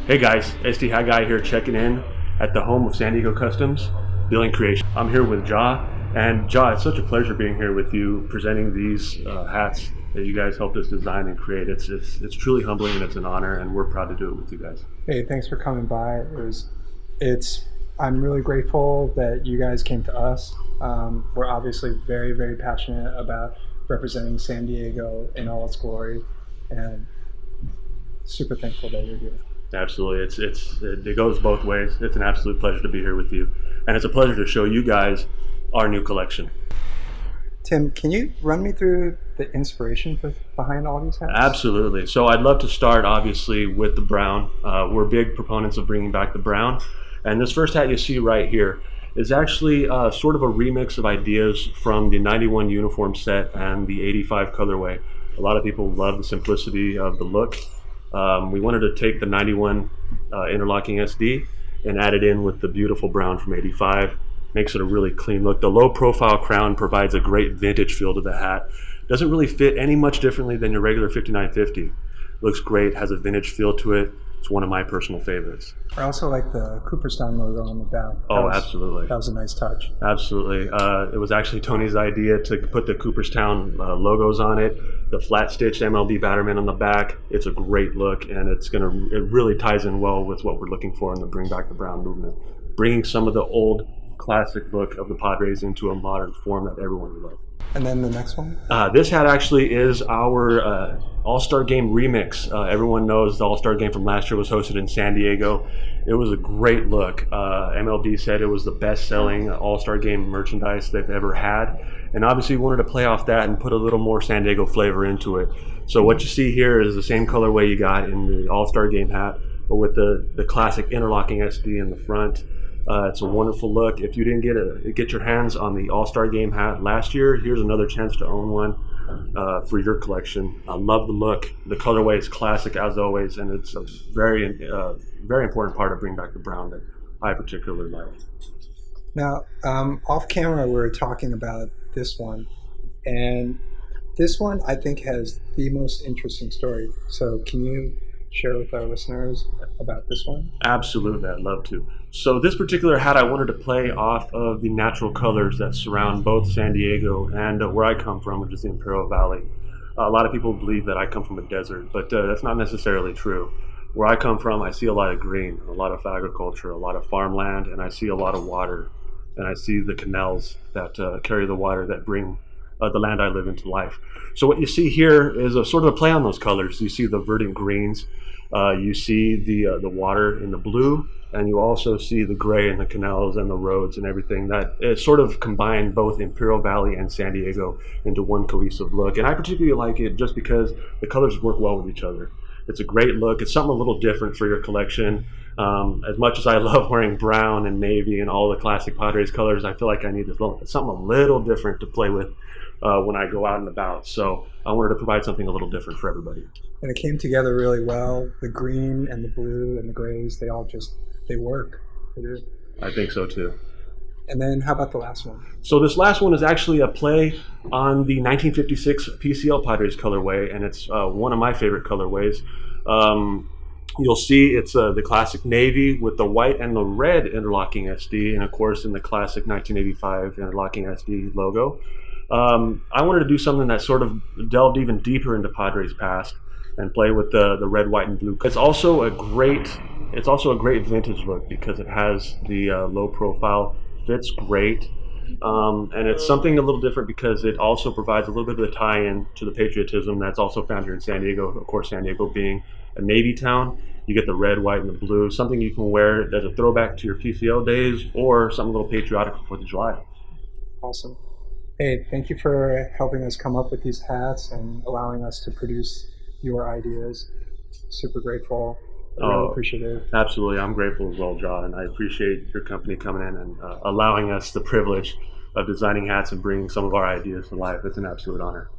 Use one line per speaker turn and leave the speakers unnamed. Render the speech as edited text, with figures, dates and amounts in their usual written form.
Hey guys, SD Hat Guy here checking in at the home of San Diego Customs, Building Creation. I'm here with Ja, and Ja, it's such a pleasure being here with you, presenting these hats that you guys helped us design and create. It's truly humbling and it's an honor, and we're proud to do it with you guys.
Hey, thanks for coming by. I'm really grateful that you guys came to us. We're obviously very, very passionate about representing San Diego in all its glory, and super thankful that you're here.
Absolutely, it goes both ways. It's an absolute pleasure to be here with you, and it's a pleasure to show you guys our new collection.
Tim, can you run me through the inspiration behind all these hats?
Absolutely. So I'd love to start, obviously, with the brown. We're big proponents of bringing back the brown, and this first hat you see right here is actually sort of a remix of ideas from the 91 uniform set and the 85 colorway. A lot of people love the simplicity of the look. We wanted to take the 91 interlocking SD and add it in with the beautiful brown from 85. Makes it a really clean look. The low profile crown provides a great vintage feel to the hat. Doesn't really fit any much differently than your regular 5950. Looks great, has a vintage feel to it. It's one of my personal favorites.
I also like the Cooperstown logo on the back.
Absolutely.
That was a nice touch.
Absolutely. It was actually Tony's idea to put the Cooperstown logos on it, the flat stitched MLB Batterman on the back. It's a great look, and it really ties in well with what we're looking for in the Bring Back the Brown movement. Bringing some of the old classic look of the Padres into a modern form that everyone will love.
And then the next one?
This hat actually is our All-Star Game remix. Everyone knows the All-Star Game from last year was hosted in San Diego. It was a great look. MLB said it was the best-selling All-Star Game merchandise they've ever had. And obviously we wanted to play off that and put a little more San Diego flavor into it. So what you see here is the same colorway you got in the All-Star Game hat, but with the classic interlocking SD in the front. It's a wonderful look. If you didn't get your hands on the All-Star Game hat last year, here's another chance to own one for your collection. I love the look. The colorway is classic as always, and it's a very important part of Bring Back the Brown that I particularly like.
Now, off camera, we were talking about this one, and this one I think has the most interesting story. So can you share with our listeners about this one?
Absolutely, I'd love to. So this particular hat, I wanted to play off of the natural colors that surround both San Diego and where I come from, which is the Imperial Valley. A lot of people believe that I come from a desert, but that's not necessarily true. Where I come from, I see a lot of green, a lot of agriculture, a lot of farmland, and I see a lot of water. And I see the canals that carry the water that bring the land I live into life. So what you see here is a sort of a play on those colors. You see the verdant greens, you see the water in the blue, and you also see the gray in the canals and the roads and everything. That it sort of combined both Imperial Valley and San Diego into one cohesive look. And I particularly like it just because the colors work well with each other. It's a great look. It's something a little different for your collection. As much as I love wearing brown and navy and all the classic Padres colors, I feel like I need something a little different to play with when I go out and about. So I wanted to provide something a little different for everybody.
And it came together really well. The green and the blue and the grays, they work. They do.
I think so too.
And then how about the last one?
So this last one is actually a play on the 1956 PCL Padres colorway, and it's one of my favorite colorways. You'll see it's the classic navy with the white and the red interlocking SD, and of course in the classic 1985 interlocking SD logo. I wanted to do something that sort of delved even deeper into Padres past and play with the red, white, and blue. It's also a great vintage look because it has the low profile, fits great, and it's something a little different because it also provides a little bit of the tie-in to the patriotism that's also found here in San Diego. Of course, San Diego being a Navy town, you get the red, white, and the blue, something you can wear as a throwback to your PCL days or something a little patriotic for 4th of July.
Awesome. Hey, thank you for helping us come up with these hats and allowing us to produce your ideas. Super grateful. I really appreciate it.
Absolutely. I'm grateful as well, John, and I appreciate your company coming in and allowing us the privilege of designing hats and bringing some of our ideas to life. It's an absolute honor.